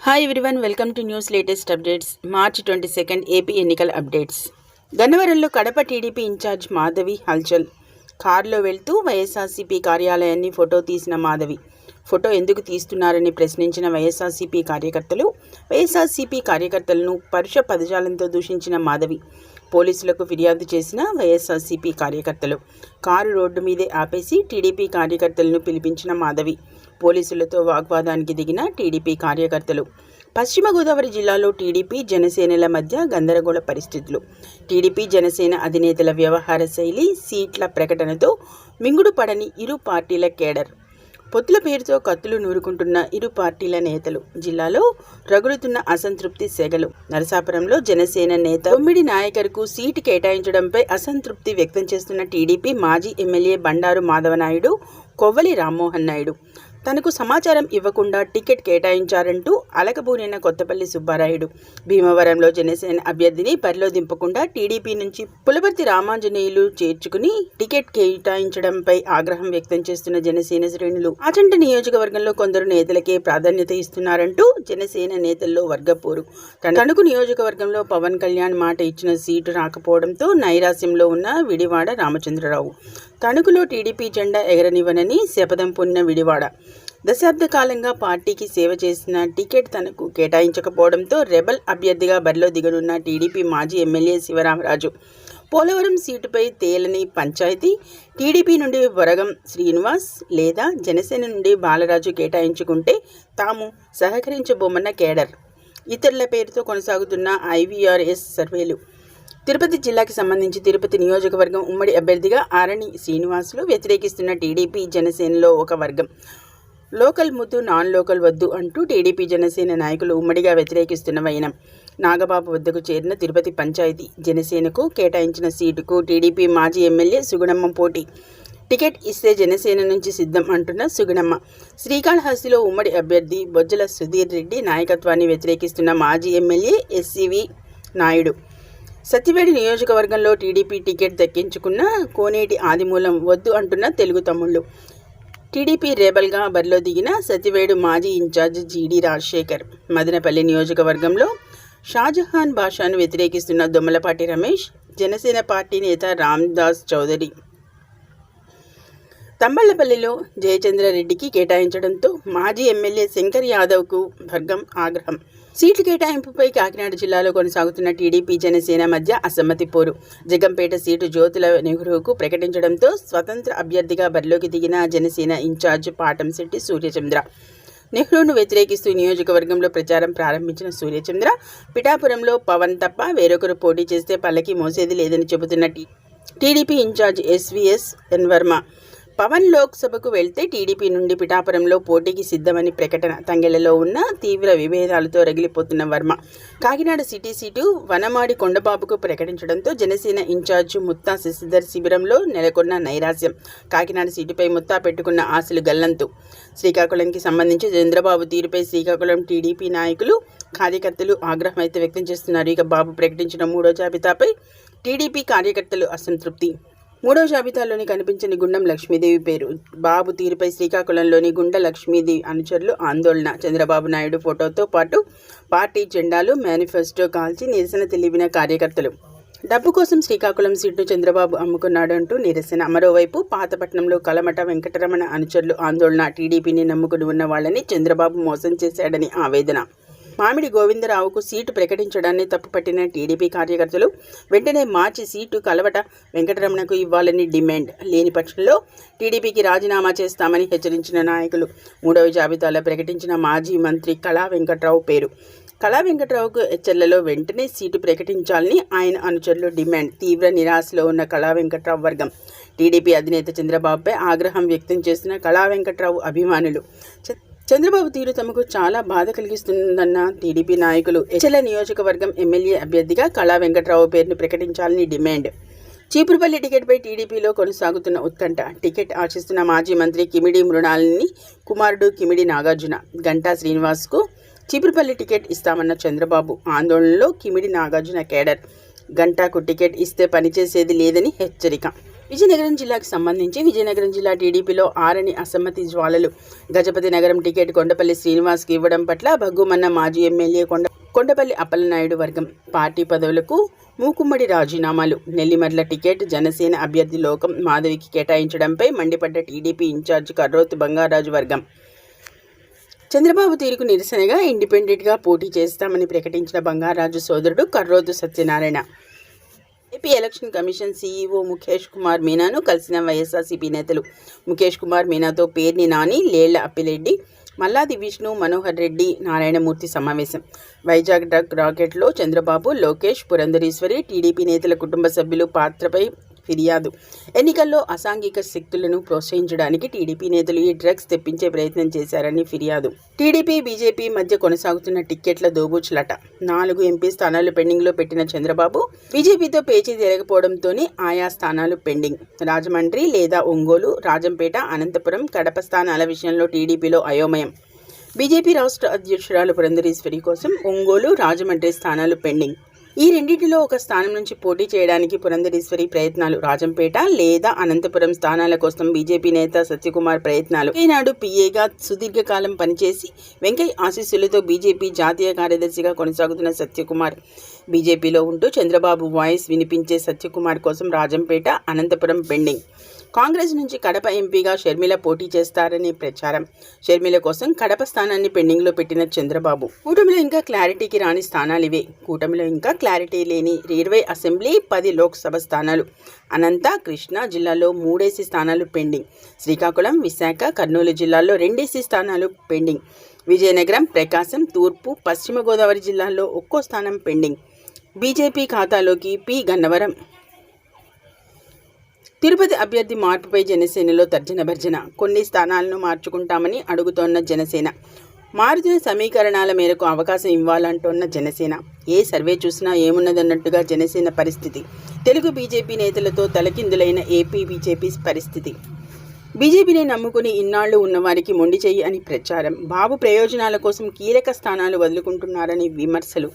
Hi everyone, welcome to news latest updates. March 22 AP ఎన్నికల updates. గన్నవరంలో Kadapa TDP incharge Madhavi హల్చల్. కారులో వెళ్తూ వైఎస్ఆర్సీపీ కార్యాలయాన్ని ఫోటో తీసిన మాధవి. ఫోటో ఎందుకు తీస్తున్నారని ప్రశ్నించిన వైఎస్ఆర్సీపీ కార్యకర్తలను పరుష పదజాలంతో దూషించిన మాధవి. పోలీసులకు ఫిర్యాదు చేసిన వైఎస్ఆర్సీపీ కార్యకర్తలు. కారు రోడ్డు మీదే ఆపేసి టీడీపీ కార్యకర్తలను పిలిపించిన మాధవి. పోలీసులతో వాగ్వాదానికి దిగిన టీడీపీ కార్యకర్తలు. పశ్చిమ గోదావరి జిల్లాలో టీడీపీ జనసేనల మధ్య గందరగోళ పరిస్థితులు. టీడీపీ జనసేన అధినేతల వ్యవహార శైలి, సీట్ల ప్రకటనతో మింగుడు పడని ఇరు పార్టీల కేడర్. పొత్తుల పేరుతో కత్తులు నూరుకుంటున్న ఇరు పార్టీల నేతలు. జిల్లాలో రగులుతున్న అసంతృప్తి సెగలు. నరసాపురంలో జనసేన నేత తొమ్మిడి నాయకర్కు సీటు కేటాయించడంపై అసంతృప్తి వ్యక్తం చేస్తున్న టీడీపీ మాజీ ఎమ్మెల్యే బండారు మాధవనాయుడు, కొవ్వలి రామ్మోహన్ నాయుడు తనకు సమాచారం ఇవ్వకుండా టికెట్ కేటాయించారంటూ అలకబూనిన కొత్తపల్లి సుబ్బారాయుడు. భీమవరంలో జనసేన అభ్యర్థిని బరిలో దింపకుండా టీడీపీ నుంచి పులపర్తి రామాంజనేయులు చేర్చుకుని టికెట్ కేటాయించడంపై ఆగ్రహం వ్యక్తం చేస్తున్న జనసేన శ్రేణులు. ఆచంట నియోజకవర్గంలో కొందరు నేతలకే ప్రాధాన్యత ఇస్తున్నారంటూ జనసేన నేతల్లో వర్గపోరు. తణుకు నియోజకవర్గంలో పవన్ కళ్యాణ్ మాట ఇచ్చిన సీటు రాకపోవడంతో నైరాశ్యంలో ఉన్న విడివాడ రామచంద్రరావు. తణుకులో టీడీపీ జెండా ఎగరనివ్వనని శపథం పొందిన విడివాడ. దశాబ్ద కాలంగా పార్టీకి సేవ చేసిన టికెట్ తనకు కేటాయించకపోవడంతో రెబల్ అభ్యర్థిగా బరిలో దిగనున్న టీడీపీ మాజీ ఎమ్మెల్యే శివరామరాజు. పోలవరం సీటుపై తేలని పంచాయతీ. టీడీపీ నుండి వరగం శ్రీనివాస్ లేదా జనసేన నుండి బాలరాజు కేటాయించుకుంటే తాము సహకరించబోమన్న కేడర్. ఇతరుల పేరుతో కొనసాగుతున్న ఐవీఆర్ఎస్ సర్వేలు. తిరుపతి జిల్లాకి సంబంధించి తిరుపతి నియోజకవర్గం ఉమ్మడి అభ్యర్థిగా ఆరణి శ్రీనివాసులు వ్యతిరేకిస్తున్న టీడీపీ జనసేనలో ఒక వర్గం. లోకల్ ముద్దు, నాన్ లోకల్ వద్దు అంటూ టీడీపీ జనసేన నాయకులు ఉమ్మడిగా వ్యతిరేకిస్తున్న వైనం. నాగబాబు వద్దకు చేరిన తిరుపతి పంచాయతీ. జనసేనకు కేటాయించిన సీటుకు టీడీపీ మాజీ ఎమ్మెల్యే సుగుణమ్మ పోటీ. టికెట్ ఇస్తే జనసేన నుంచి సిద్ధం అంటున్న సుగుణమ్మ. శ్రీకాళహస్తిలో ఉమ్మడి అభ్యర్థి బొజ్జల సుధీర్ రెడ్డి నాయకత్వాన్ని వ్యతిరేకిస్తున్న మాజీ ఎమ్మెల్యే ఎస్సీవి నాయుడు. సత్యవేడి నియోజకవర్గంలో టీడీపీ టికెట్ దక్కించుకున్న కోనేటి ఆదిమూలం వద్దు అంటున్న తెలుగు తమ్ముళ్ళు. టీడీపీ రేబల్గా బరిలో దిగిన సత్యవేడు మాజీ ఇన్ఛార్జ్ జీడీ రాజశేఖర్. మదనపల్లి నియోజకవర్గంలో షాజహాన్ భాషాను వ్యతిరేకిస్తున్న దొమ్మలపాటి రమేష్. జనసేన పార్టీ నేత రామ్దాస్ చౌదరి. తంబళ్లపల్లిలో జయచంద్రారెడ్డికి కేటాయించడంతో మాజీ ఎమ్మెల్యే శంకర్ యాదవ్కు వర్గం ఆగ్రహం. సీట్ల కేటాయింపుపై కాకినాడ జిల్లాలో కొనసాగుతున్న టీడీపీ జనసేన మధ్య అసమ్మతి పోరు. జగంపేట సీటు జ్యోతుల నెహ్రూకు ప్రకటించడంతో స్వతంత్ర అభ్యర్థిగా బరిలోకి దిగిన జనసేన ఇన్ఛార్జ్ పాటంశెట్టి సూర్యచంద్ర. నెహ్రూను వ్యతిరేకిస్తూ నియోజకవర్గంలో ప్రచారం ప్రారంభించిన సూర్యచంద్ర పిఠాపురంలో పవన్ తప్ప వేరొకరు పోటీ చేస్తే పల్లకి మోసేది లేదని చెబుతున్న టీడీపీ ఇన్ఛార్జ్ ఎస్వీఎస్ ఎన్ వర్మ. పవన్ లోక్సభకు వెళ్తే టీడీపీ నుండి పిఠాపురంలో పోటీకి సిద్ధమని ప్రకటన. తంగెళ్లలో ఉన్న తీవ్ర విభేదాలతో రగిలిపోతున్న వర్మ కాకినాడ సిటీ సీటు వనమాడి కొండబాబుకు ప్రకటించడంతో జనసేన ఇన్ఛార్జ్ ముత్తా శశిధర్ శిబిరంలో నెలకొన్న నైరాశ్యం. కాకినాడ సీటుపై ముత్తా పెట్టుకున్న ఆశలు గల్లంతు. శ్రీకాకుళంకి సంబంధించి చంద్రబాబు తీరుపై శ్రీకాకుళం టీడీపీ నాయకులు, కార్యకర్తలు ఆగ్రహం అయితే వ్యక్తం చేస్తున్నారు. ఇక బాబు ప్రకటించిన మూడో జాబితాపై టీడీపీ కార్యకర్తలు అసంతృప్తి. మూడో జాబితాలోని కనిపించని గుండం లక్ష్మీదేవి పేరు. బాబు తీరుపై శ్రీకాకుళంలోని గుండ లక్ష్మీదేవి అనుచరులు ఆందోళన. చంద్రబాబు నాయుడు ఫోటోతో పాటు పార్టీ జెండాలు, మేనిఫెస్టో కాల్చి నిరసన తెలిపిన కార్యకర్తలు. డబ్బు కోసం శ్రీకాకుళం సీట్ను చంద్రబాబు అమ్ముకున్నాడు అంటూ నిరసన. మరోవైపు పాతపట్నంలో కలమట వెంకటరమణ అనుచరులు ఆందోళన. టీడీపీని నమ్ముకుని ఉన్న వాళ్ళని చంద్రబాబు మోసం చేశాడని ఆవేదన. మామిడి గోవిందరావుకు సీటు ప్రకటించడాన్ని తప్పుపట్టిన టీడీపీ కార్యకర్తలు వెంటనే మార్చి సీటు కలవట వెంకటరమణకు ఇవ్వాలని డిమాండ్. లేని పక్షంలో టీడీపీకి రాజీనామా చేస్తామని హెచ్చరించిన నాయకులు. మూడవ జాబితాలో ప్రకటించిన మాజీ మంత్రి కళా వెంకట్రావు పేరు. కళా వెంకట్రావుకు హెచ్చర్లలో వెంటనే సీటు ప్రకటించాలని ఆయన అనుచరులు డిమాండ్. తీవ్ర నిరాశలో ఉన్న కళా వెంకట్రావు వర్గం. టీడీపీ అధినేత చంద్రబాబుపై ఆగ్రహం వ్యక్తం చేసిన కళా వెంకట్రావు అభిమానులు. చంద్రబాబు తీరు తమకు చాలా బాధ కలిగిస్తుందన్న టీడీపీ నాయకులు. హెచ్చర్ల నియోజకవర్గం ఎమ్మెల్యే అభ్యర్థిగా కళా వెంకట్రావు పేరును ప్రకటించాలని డిమాండ్. చీపురుపల్లి టికెట్పై టీడీపీలో కొనసాగుతున్న ఉత్కంఠ. టికెట్ ఆశిస్తున్న మాజీ మంత్రి కిమిడి మృణాలిని కుమారుడు కిమిడి నాగార్జున. గంటా శ్రీనివాస్కు చీపురుపల్లి టికెట్ ఇస్తామన్న చంద్రబాబు. ఆందోళనలో కిమిడి నాగార్జున కేడర్. గంటాకు టికెట్ ఇస్తే పనిచేసేది లేదని హెచ్చరిక. విజయనగరం జిల్లాకు సంబంధించి విజయనగరం జిల్లా టీడీపీలో ఆరని అసమ్మతి జ్వాలలు. గజపతి నగరం టికెట్ కొండపల్లి శ్రీనివాస్కి ఇవ్వడం పట్ల భగ్గుమన్న మాజీ ఎమ్మెల్యే కొండపల్లి అప్పలనాయుడు వర్గం. పార్టీ పదవులకు మూకుమ్మడి రాజీనామాలు. నెల్లిమర్ల టికెట్ జనసేన అభ్యర్థి లోకం మాధవికి కేటాయించడంపై మండిపడ్డ టీడీపీ ఇన్ఛార్జ్ కర్రోతు బంగారాజు వర్గం. చంద్రబాబు తీరుకు నిరసనగా ఇండిపెండెంట్గా పోటీ చేస్తామని ప్రకటించిన బంగారాజు సోదరుడు Karrothu Satyanarayana AP election commission CEO Mukesh Kumar మీనాను కలిసిన వైఎస్ఆర్సీపీ నేతలు. ముఖేష్ కుమార్ మీనాతో పేర్ని నాని, లేళ్ల అప్పిరెడ్డి, మల్లాది విష్ణు, మనోహర్ రెడ్డి, నారాయణమూర్తి సమావేశం. వైజాగ్ డ్రగ్ రాకెట్లో చంద్రబాబు, లోకేష్, పురంధరేశ్వరి, టీడీపీ నేతల కుటుంబ సభ్యులు పాత్రపై ఫిర్యాదు. ఎన్నికల్లో అసాంఘిక శక్తులను ప్రోత్సహించడానికి టీడీపీ నేతలు ఈ డ్రగ్స్ తెప్పించే ప్రయత్నం చేశారని ఫిర్యాదు. టీడీపీ బీజేపీ మధ్య కొనసాగుతున్న టిక్కెట్ల దోబూచులాట. 4 ఎంపీ స్థానాలు పెండింగ్లో పెట్టిన చంద్రబాబు బీజేపీతో పేచీ తిరగపోవడంతోనే ఆయా స్థానాలు పెండింగ్. రాజమండ్రి లేదా ఒంగోలు, రాజంపేట, అనంతపురం, కడప స్థానాల విషయంలో టీడీపీలో అయోమయం. బీజేపీ రాష్ట్ర అధ్యక్షురాలు పురంధరేశ్వరి కోసం ఒంగోలు, రాజమండ్రి స్థానాలు పెండింగ్. ఈ రెండింటిలో ఒక స్థానం నుంచి పోటీ చేయడానికి పురంధరేశ్వరి ప్రయత్నాలు. రాజంపేట లేదా అనంతపురం స్థానాల కోసం బీజేపీ నేత సత్యకుమార్ ప్రయత్నాలు. ఈనాడు పీఏగా సుదీర్ఘకాలం పనిచేసి వెంకయ్య ఆశీస్సులతో బీజేపీ జాతీయ కార్యదర్శిగా కొనసాగుతున్న సత్యకుమార్ బీజేపీలో ఉంటూ చంద్రబాబు వాయిస్ వినిపించే సత్యకుమార్ కోసం రాజంపేట, అనంతపురం పెండింగ్. కాంగ్రెస్ నుంచి కడప ఎంపీగా షర్మిల పోటీ చేస్తారనే ప్రచారం. షర్మిల కోసం కడప స్థానాన్ని పెండింగ్లో పెట్టిన చంద్రబాబు. కూటమిలో ఇంకా క్లారిటీకి రాని స్థానాలివే. కూటమిలో ఇంకా క్లారిటీ లేని 20 అసెంబ్లీ, 10 లోక్సభ స్థానాలు. అనంత, కృష్ణా జిల్లాలో 3 స్థానాలు పెండింగ్. శ్రీకాకుళం, విశాఖ, కర్నూలు జిల్లాల్లో 2 స్థానాలు పెండింగ్. విజయనగరం, ప్రకాశం, తూర్పు, పశ్చిమ గోదావరి జిల్లాల్లో ఒక్కో స్థానం పెండింగ్. బీజేపీ ఖాతాలోకి పి. గన్నవరం. తిరుపతి అభ్యర్థి మార్పుపై జనసేనలో తర్జన భర్జన. కొన్ని స్థానాలను మార్చుకుంటామని అడుగుతోన్న జనసేన. మారుతున్న సమీకరణాల మేరకు అవకాశం ఇవ్వాలంటోన్న జనసేన. ఏ సర్వే చూసినా ఏమున్నదన్నట్టుగా జనసేన పరిస్థితి. తెలుగు బీజేపీ నేతలతో తలకిందులైన ఏపీ బీజేపీ పరిస్థితి. బీజేపీని నమ్ముకుని ఇన్నాళ్లు ఉన్నవారికి మొండి చెయ్యి అని ప్రచారం. బాబు ప్రయోజనాల కోసం కీలక స్థానాలు వదులుకుంటున్నారని విమర్శలు.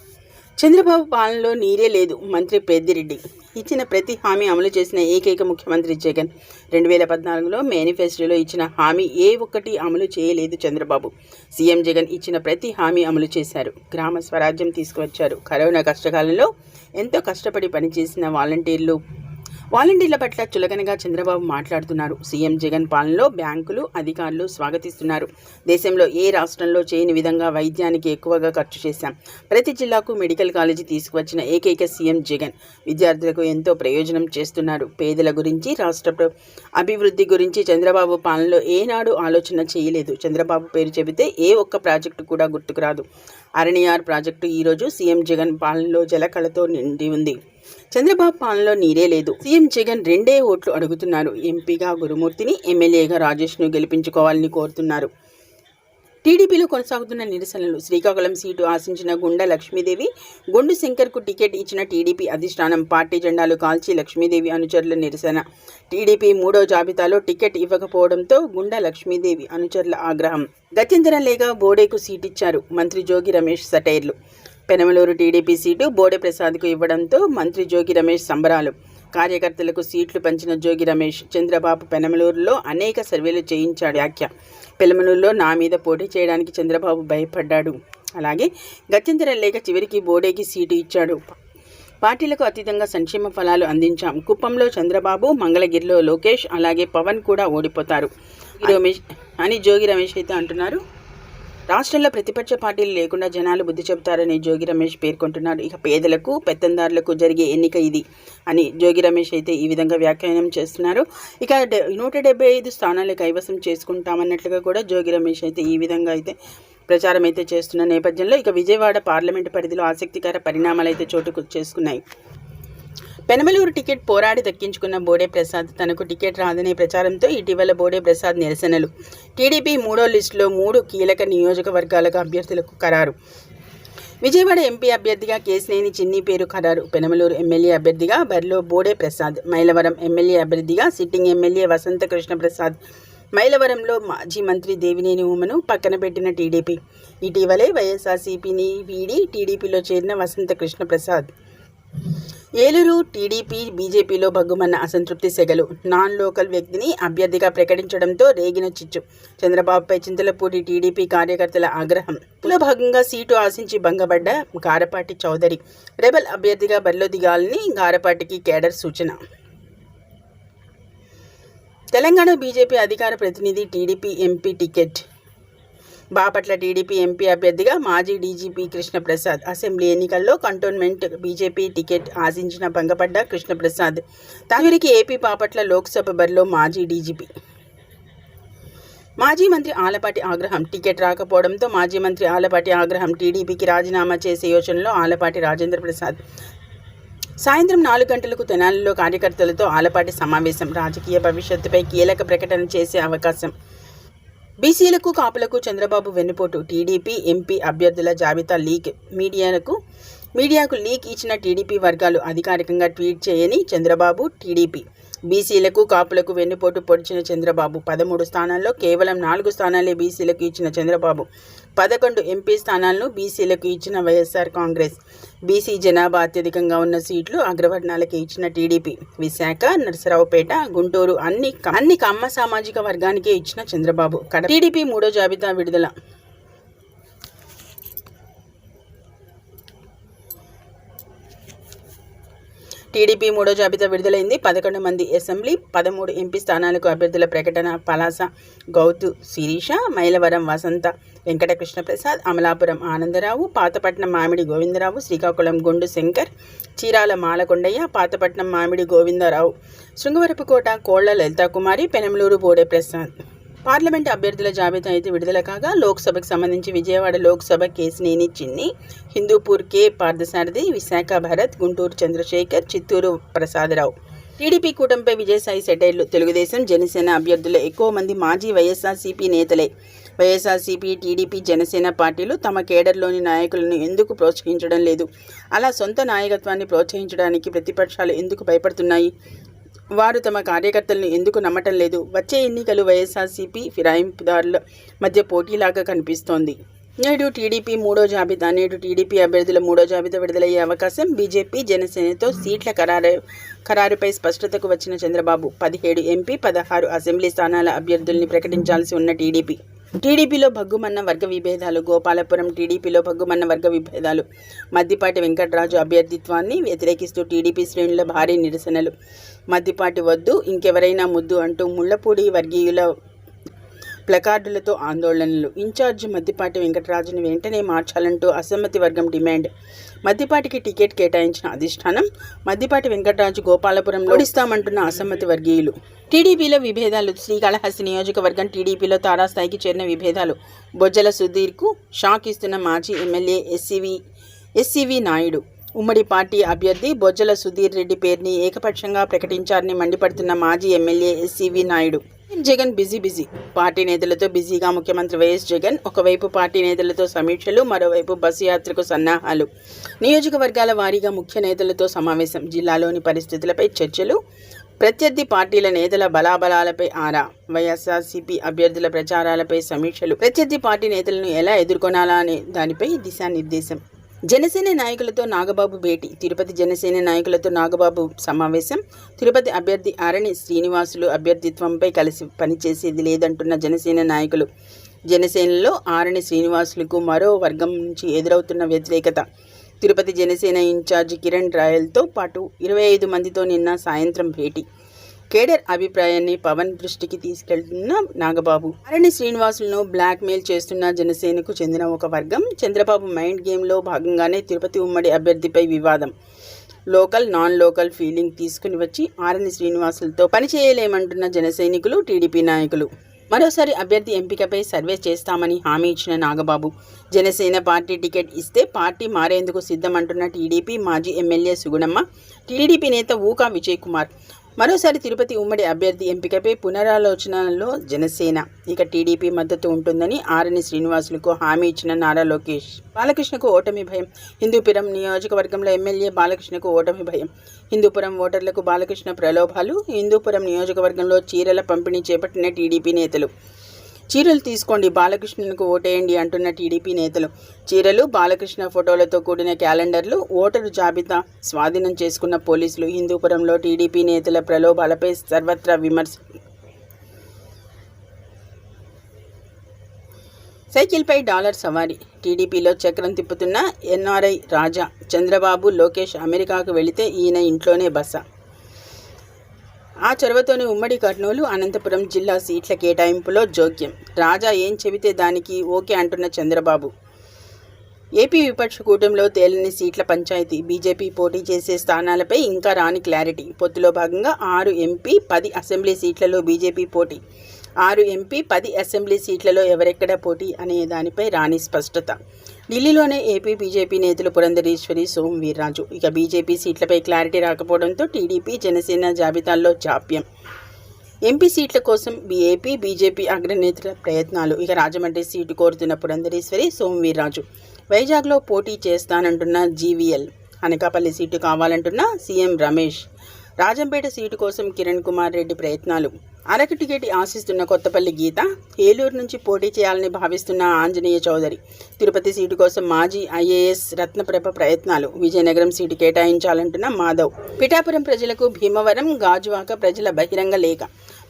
చంద్రబాబు పాలనలో నీరే లేదు. మంత్రి పెద్దిరెడ్డి. ఇచ్చిన ప్రతి హామీ అమలు చేసిన ఏకైక ముఖ్యమంత్రి జగన్. 2014లో మేనిఫెస్టోలో ఇచ్చిన హామీ ఏ ఒక్కటి అమలు చేయలేదు చంద్రబాబు. సీఎం జగన్ ఇచ్చిన ప్రతి హామీ అమలు చేశారు. గ్రామ స్వరాజ్యం తీసుకువచ్చారు. కరోనా కష్టకాలంలో ఎంతో కష్టపడి పనిచేసిన వాలంటీర్ల పట్ల చులకనగా చంద్రబాబు మాట్లాడుతున్నారు. సీఎం జగన్ పాలనలో బ్యాంకులు, అధికారులు స్వాగతిస్తున్నారు. దేశంలో ఏ రాష్ట్రంలో చేయని విధంగా వైద్యానికి ఎక్కువగా ఖర్చు చేశాం. ప్రతి జిల్లాకు మెడికల్ కాలేజీ తీసుకువచ్చిన ఏకైక సీఎం జగన్. విద్యార్థులకు ఎంతో ప్రయోజనం చేస్తున్నారు. పేదల గురించి, రాష్ట్ర అభివృద్ధి గురించి చంద్రబాబు పాలనలో ఏనాడు ఆలోచన చేయలేదు. చంద్రబాబు పేరు చెబితే ఏ ఒక్క ప్రాజెక్టు కూడా గుర్తుకురాదు. అరణియార్ ప్రాజెక్టు ఈరోజు సీఎం జగన్ పాలనలో జలకళతో నిండి ఉంది. చంద్రబాబు పాలనలో నీరే లేదు. సీఎం జగన్ 2 ఓట్లు అడుగుతున్నారు. ఎంపీగా గురుమూర్తిని, ఎమ్మెల్యేగా రాజేష్ను గెలిపించుకోవాలని కోరుతున్నారు. టీడీపీలో కొనసాగుతున్న నిరసనలు. శ్రీకాకుళం సీటు ఆశించిన గుండా లక్ష్మీదేవి, గొండు శంకర్కు టికెట్ ఇచ్చిన టీడీపీ అధిష్టానం. పార్టీ జెండాలు కాల్చి లక్ష్మీదేవి అనుచరుల నిరసన. టీడీపీ 3వ జాబితాలో టికెట్ ఇవ్వకపోవడంతో గుండా లక్ష్మీదేవి అనుచరుల ఆగ్రహం. గత్యంతరం లేక బోడేకు సీటిచ్చారు. మంత్రి జోగి రమేష్ సటైర్లు. పెనమలూరు టీడీపీ సీటు బోడే ప్రసాద్కు ఇవ్వడంతో మంత్రి జోగి రమేష్ సంబరాలు. కార్యకర్తలకు సీట్లు పంచిన జోగి రమేష్. చంద్రబాబు పెనమలూరులో అనేక సర్వేలు చేయించాడు వ్యాఖ్య. పెనమలూరులో నా మీద పోటీ చేయడానికి చంద్రబాబు భయపడ్డాడు. అలాగే గత్యంతరం లేక చివరికి బోడేకి సీటు ఇచ్చాడు. పార్టీలకు అతీతంగా సంక్షేమ ఫలాలు అందించాం. కుప్పంలో చంద్రబాబు, మంగళగిరిలో లోకేష్, అలాగే పవన్ కూడా ఓడిపోతారు అని జోగి రమేష్ అయితే అంటున్నారు. రాష్ట్రంలో ప్రతిపక్ష పార్టీలు లేకుండా జనాలు బుద్ధి చెబుతారని జోగి రమేష్ పేర్కొంటున్నారు. ఇక పేదలకు, పెత్తందారులకు జరిగే ఎన్నిక ఇది అని జోగి రమేష్ అయితే ఈ విధంగా వ్యాఖ్యానం చేస్తున్నారు. ఇక 175 స్థానాలు కైవసం చేసుకుంటామన్నట్లుగా కూడా జోగి రమేష్ అయితే ఈ విధంగా అయితే ప్రచారం అయితే చేస్తున్న నేపథ్యంలో ఇక విజయవాడ పార్లమెంటు పరిధిలో ఆసక్తికర పరిణామాలు అయితే చోటు చేసుకున్నాయి. పెనమలూరు టికెట్ పోరాడి దక్కించుకున్న బోడే ప్రసాద్ తనకు టికెట్ రాదనే ప్రచారంతో ఇటీవల బోడే ప్రసాద్ నిరసనలు. టీడీపీ 3వ లిస్టులో 3 కీలక నియోజకవర్గాలకు అభ్యర్థులకు ఖరారు. విజయవాడ ఎంపీ అభ్యర్థిగా కేశినేని చిన్ని పేరు ఖరారు. పెనమలూరు ఎమ్మెల్యే అభ్యర్థిగా బరిలో బోడే ప్రసాద్. మైలవరం ఎమ్మెల్యే అభ్యర్థిగా సిట్టింగ్ ఎమ్మెల్యే వసంత కృష్ణ ప్రసాద్. మైలవరంలో మాజీ మంత్రి దేవినేని ఉమను పక్కన పెట్టిన టీడీపీ. ఇటీవలే వైఎస్ఆర్సీపీని వీడి టీడీపీలో చేరిన వసంత కృష్ణ ప్రసాద్. ఏలూరు టీడీపీ బీజేపీలో భగ్గుమన్న అసంతృప్తి సెగలు. నాన్ లోకల్ వ్యక్తిని అభ్యర్థిగా ప్రకటించడంతో రేగిన చిచ్చు. చంద్రబాబుపై చింతలపూడి టీడీపీ కార్యకర్తల ఆగ్రహం. ఇందులో భాగంగా సీటు ఆశించి భంగపడ్డ గారపాటి చౌదరి రెబల్ అభ్యర్థిగా బరిలో దిగాలని గారపాటికి కేడర్ సూచన. తెలంగాణ బీజేపీ అధికార ప్రతినిధి TDP MP ticket. Bapatla TDP MP అభ్యర్థిగా మాజీ డీజీపీ కృష్ణప్రసాద్. అసెంబ్లీ ఎన్నికల్లో కంటోన్మెంట్ బీజేపీ టికెట్ ఆశించిన భంగపడ్డ కృష్ణప్రసాద్. తావిరికి ఏపీ బాపట్ల లోక్సభ బరిలో మాజీ డీజీపీ. మాజీ మంత్రి ఆలపాటి ఆగ్రహం. టికెట్ రాకపోవడంతో మాజీ మంత్రి ఆలపాటి ఆగ్రహం. టీడీపీకి రాజీనామా చేసే యోచనలో ఆలపాటి రాజేంద్ర ప్రసాద్. సాయంత్రం 4 గంటలకు తెనాలిలో కార్యకర్తలతో ఆలపాటి సమావేశం. రాజకీయ భవిష్యత్తుపై కీలక ప్రకటన చేసే అవకాశం. బీసీలకు కాపులకు చంద్రబాబు వెన్నుపోటు. టీడీపీ ఎంపీ అభ్యర్థుల జాబితా లీక్. మీడియాకు లీక్ ఇచ్చిన టీడీపీ వర్గాలు అధికారికంగా ట్వీట్ చేయని చంద్రబాబు. టీడీపీ బీసీలకు కాపులకు వెన్నుపోటు పొడిచిన చంద్రబాబు. 13 స్థానాల్లో కేవలం 4 స్థానాలే బీసీలకు ఇచ్చిన చంద్రబాబు. 11 ఎంపీ స్థానాలను బీసీలకు ఇచ్చిన వైఎస్ఆర్ కాంగ్రెస్. బీసీ జనాభా అత్యధికంగా ఉన్న సీట్లు అగ్రవర్ణాలకి ఇచ్చిన టీడీపీ. విశాఖ, నరసరావుపేట, గుంటూరు అన్ని కమ్మ సామాజిక వర్గానికే ఇచ్చిన చంద్రబాబు. టీడీపీ 3వ జాబితా విడుదల. టీడీపీ 3వ జాబితా విడుదలైంది. 11 మంది అసెంబ్లీ, 13 ఎంపీ స్థానాలకు అభ్యర్థుల ప్రకటన. పలాస గౌతు శిరీష, మైలవరం వసంత వెంకటకృష్ణప్రసాద్, అమలాపురం ఆనందరావు, పాతపట్నం మామిడి గోవిందరావు, శ్రీకాకుళం గుండు శంకర్, చీరాల మాలకొండయ్య, పాతపట్నం మామిడి గోవిందరావు, శృంగవరపుకోట కోళ్ల లలితాకుమారి, పెనమలూరు బోడే ప్రసాద్. పార్లమెంట్ అభ్యర్థుల జాబితా అయితే విడుదల కాగా లోక్సభకు సంబంధించి విజయవాడ లోక్సభ కేసినేని చిన్ని, హిందూపూర్ కె పార్థసారథి, విశాఖ భరత్, గుంటూరు చంద్రశేఖర్, చిత్తూరు ప్రసాదరావు. టీడీపీ కూటమిపై విజయసాయి సెటైర్లు. తెలుగుదేశం జనసేన అభ్యర్థులు ఎక్కువ మంది మాజీ వైఎస్ఆర్సీపీ నేతలే. వైఎస్ఆర్సీపీ, టీడీపీ, జనసేన పార్టీలు తమ కేడర్లోని నాయకులను ఎందుకు ప్రోత్సహించడం లేదు? అలా సొంత నాయకత్వాన్ని ప్రోత్సహించడానికి ప్రతిపక్షాలు ఎందుకు భయపడుతున్నాయి? వారు తమ కార్యకర్తలను ఎందుకు నమ్మటం లేదు? వచ్చే ఎన్నికలు వైఎస్ఆర్సీపీ ఫిరాయింపుదారుల మధ్య పోటీలాగా కనిపిస్తోంది. నేడు టీడీపీ 3వ జాబితా. నేడు టీడీపీ అభ్యర్థుల 3వ జాబితా విడుదలయ్యే అవకాశం. బీజేపీ, జనసేనతో సీట్ల ఖరారుపై స్పష్టతకు వచ్చిన చంద్రబాబు. 17 ఎంపీ, 16 అసెంబ్లీ స్థానాల అభ్యర్థుల్ని ప్రకటించాల్సి ఉన్న టీడీపీలో భగ్గుమన్న వర్గ విభేదాలు. గోపాలపురం టీడీపీలో భగ్గుమన్న వర్గ విభేదాలు. మద్దిపాటి వెంకటరాజు అభ్యర్థిత్వాన్ని వ్యతిరేకిస్తూ టీడీపీ శ్రేణుల భారీ నిరసనలు. మద్దిపాటి వద్దు, ఇంకెవరైనా ముద్దు అంటూ ముళ్లపూడి వర్గీయుల ప్లకార్డులతో ఆందోళనలు. ఇన్ఛార్జి మద్దిపాటి వెంకటరాజును వెంటనే మార్చాలంటూ అసమ్మతి వర్గం డిమాండ్. మద్దిపాటికి టికెట్ కేటాయించిన అధిష్టానం. మద్దిపాటి వెంకటరాజు గోపాలపురంలో ఓడిస్తామంటున్న అసమ్మతి వర్గీయులు. టీడీపీలో విభేదాలు. శ్రీకాళహస్తి నియోజకవర్గం టీడీపీలో తారాస్థాయికి చేరిన విభేదాలు. బొజ్జల సుధీర్కు షాక్ ఇస్తున్న మాజీ ఎమ్మెల్యే ఎస్సీవీ నాయుడు. ఉమ్మడి పార్టీ అభ్యర్థి బొజ్జల సుధీర్ రెడ్డి పేరుని ఏకపక్షంగా ప్రకటించారని మండిపడుతున్న మాజీ MLA SCV Naidu. Jagan busy. Party నేతలతో బిజీగా ముఖ్యమంత్రి వైఎస్ జగన్. ఒకవైపు పార్టీ నేతలతో సమీక్షలు, మరోవైపు బస్సు యాత్రకు సన్నాహాలు. నియోజకవర్గాల వారీగా ముఖ్య నేతలతో సమావేశం. జిల్లాలోని పరిస్థితులపై చర్చలు. ప్రత్యర్థి పార్టీల నేతల బలాబలాలపై ఆరా. వైఎస్ఆర్సీపీ అభ్యర్థుల ప్రచారాలపై సమీక్షలు. ప్రత్యర్థి పార్టీ నేతలను ఎలా ఎదుర్కొనాలా అనే దానిపై దిశానిర్దేశం. జనసేన నాయకులతో నాగబాబు భేటీ. తిరుపతి జనసేన నాయకులతో నాగబాబు సమావేశం. తిరుపతి అభ్యర్థి ఆరణి శ్రీనివాసులు అభ్యర్థిత్వంపై కలిసి పనిచేసేది లేదంటున్న జనసేన నాయకులు. జనసేనలో ఆరణి శ్రీనివాసులకు మరో వర్గం నుంచి ఎదురవుతున్న వ్యతిరేకత. తిరుపతి జనసేన ఇన్ఛార్జి కిరణ్ రాయల్తో పాటు 25 మందితో నిన్న సాయంత్రం భేటీ. కేడర్ అభిప్రాయాన్ని పవన్ దృష్టికి తీసుకెళ్తున్న నాగబాబు. ఆరణి శ్రీనివాసులను బ్లాక్మెయిల్ చేస్తున్న జనసేనకు చెందిన ఒక వర్గం. చంద్రబాబు మైండ్ గేమ్లో భాగంగానే తిరుపతి ఉమ్మడి అభ్యర్థిపై వివాదం. లోకల్, నాన్ లోకల్ ఫీలింగ్ తీసుకుని వచ్చి ఆరణి శ్రీనివాసులతో పనిచేయలేమంటున్న జనసైనికులు, టీడీపీ నాయకులు. మరోసారి అభ్యర్థి ఎంపికపై సర్వే చేస్తామని హామీ ఇచ్చిన నాగబాబు. జనసేన పార్టీ టికెట్ ఇస్తే పార్టీ మారేందుకు సిద్ధమంటున్న టీడీపీ మాజీ ఎమ్మెల్యే సుగుణమ్మ. టీడీపీ నేత ఊకా విజయ్ కుమార్. మరోసారి తిరుపతి ఉమ్మడి అభ్యర్థి ఎంపికపై పునరాలోచనలో జనసేన. ఇక టీడీపీ మద్దతు ఉంటుందని ఆరణి శ్రీనివాసులకు హామీ ఇచ్చిన నారా లోకేష్. బాలకృష్ణకు ఓటమి భయం. హిందూపురం నియోజకవర్గంలో ఎమ్మెల్యే బాలకృష్ణకు ఓటమి భయం. హిందూపురం ఓటర్లకు బాలకృష్ణ ప్రలోభాలు. హిందూపురం నియోజకవర్గంలో చీరల పంపిణీ చేపట్టిన టీడీపీ నేతలు. చీరలు తీసుకోండి, బాలకృష్ణకు ఓటేయండి అంటున్న టీడీపీ నేతలు. చీరలు, బాలకృష్ణ ఫోటోలతో కూడిన క్యాలెండర్లు, ఓటరు జాబితా స్వాధీనం చేసుకున్న పోలీసులు. హిందూపురంలో టీడీపీ నేతల ప్రలోభాలపై సర్వత్రా విమర్శలు. సైకిల్పై డాలర్ సవారీ. టీడీపీలో చక్రం తిప్పుతున్న ఎన్ఆర్ఐ రాజా. చంద్రబాబు, లోకేష్ అమెరికాకు వెళితే ఈయన ఇంట్లోనే బస. ఆ చొరవతోనే ఉమ్మడి కర్నూలు, అనంతపురం జిల్లా సీట్ల కేటాయింపులో జోక్యం. రాజా ఏం చెబితే దానికి ఓకే అంటున్న చంద్రబాబు. ఏపీ విపక్ష కూటమిలో తేలని సీట్ల పంచాయతీ. బీజేపీ పోటీ చేసే స్థానాలపై ఇంకా రాని క్లారిటీ. పొత్తులో భాగంగా 6 ఎంపీ 10 అసెంబ్లీ సీట్లలో బీజేపీ పోటీ. 6 ఎంపీ 10 అసెంబ్లీ సీట్లలో ఎవరెక్కడ పోటీ అనే దానిపై రాని స్పష్టత. ఢిల్లీలోనే ఏపీ బీజేపీ నేతలు పురంధరేశ్వరి, సోము వీర్రాజు. ఇక బీజేపీ సీట్లపై క్లారిటీ రాకపోవడంతో టీడీపీ, జనసేన జాబితాల్లో జాప్యం. ఎంపీ సీట్ల కోసం ఏపీ బీజేపీ అగ్రనేతల ప్రయత్నాలు. ఇక రాజమండ్రి సీటు కోరుతున్న పురంధరేశ్వరి, సోము వీర్రాజు. వైజాగ్లో పోటీ చేస్తానంటున్న జీవీఎల్. అనకాపల్లి సీటు కావాలంటున్న సీఎం రమేష్. రాజంపేట సీటు కోసం కిరణ్ కుమార్ రెడ్డి ప్రయత్నాలు. అరకు టికెట్ ఆశిస్తున్న కొత్తపల్లి గీత. ఏలూరు నుంచి పోటీ చేయాలని భావిస్తున్న ఆంజనేయ చౌదరి. తిరుపతి సీటు కోసం మాజీ ఐఏఎస్ రత్నప్రభ ప్రయత్నాలు. విజయనగరం సీటు కేటాయించాలంటున్న మాధవ్. పిఠాపురం ప్రజలకు భీమవరం, గాజువాక ప్రజల బహిరంగ లేఖ.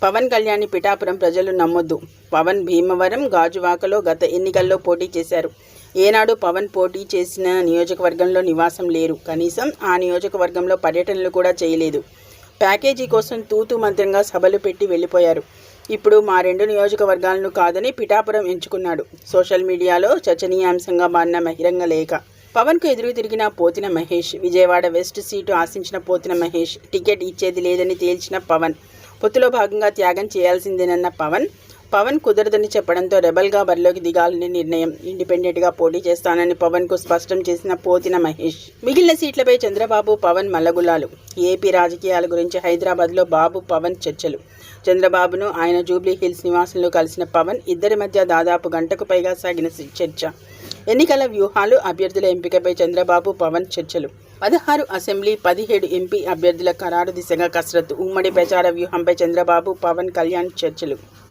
పవన్ కళ్యాణ్ పిఠాపురం ప్రజలు నమ్మొద్దు. పవన్ భీమవరం, గాజువాకలో గత ఎన్నికల్లో పోటీ చేశారు. ఏనాడు పవన్ పోటీ చేసిన నియోజకవర్గంలో నివాసం లేరు. కనీసం ఆ నియోజకవర్గంలో పర్యటనలు కూడా చేయలేదు. ప్యాకేజీ కోసం తూతూ మంత్రంగా సభలు పెట్టి వెళ్ళిపోయారు. ఇప్పుడు మా 2 నియోజకవర్గాలను కాదని పిఠాపురం ఎంచుకున్నాడు. సోషల్ మీడియాలో చర్చనీయాంశంగా మారిన బహిరంగ లేఖ. పవన్కు ఎదురు తిరిగిన పోతిన మహేష్. విజయవాడ వెస్ట్ సీటు ఆశించిన పోతిన మహేష్. టికెట్ ఇచ్చేది లేదని తేల్చిన పవన్. పొత్తులో భాగంగా త్యాగం చేయాల్సిందేనన్న పవన్ కుదరదని చెప్పడంతో రెబల్గా బరిలోకి దిగాలని నిర్ణయం. ఇండిపెండెంట్గా పోటీ చేస్తానని పవన్కు స్పష్టం చేసిన పోతిన మహేష్. మిగిలిన సీట్లపై చంద్రబాబు, పవన్ మల్లగుల్లాలు. ఏపీ రాజకీయాల గురించి హైదరాబాద్లో బాబు, పవన్ చర్చలు. చంద్రబాబును ఆయన జూబ్లీ హిల్స్ నివాసంలో కలిసిన పవన్. ఇద్దరి మధ్య దాదాపు గంటకు పైగా సాగిన చర్చ. ఎన్నికల వ్యూహాలు, అభ్యర్థుల ఎంపికపై చంద్రబాబు, పవన్ చర్చలు. 16 అసెంబ్లీ, 17 ఎంపీ అభ్యర్థుల ఖరారు దిశగా కసరత్తు. ఉమ్మడి ప్రచార వ్యూహంపై చంద్రబాబు, పవన్ కళ్యాణ్ చర్చలు.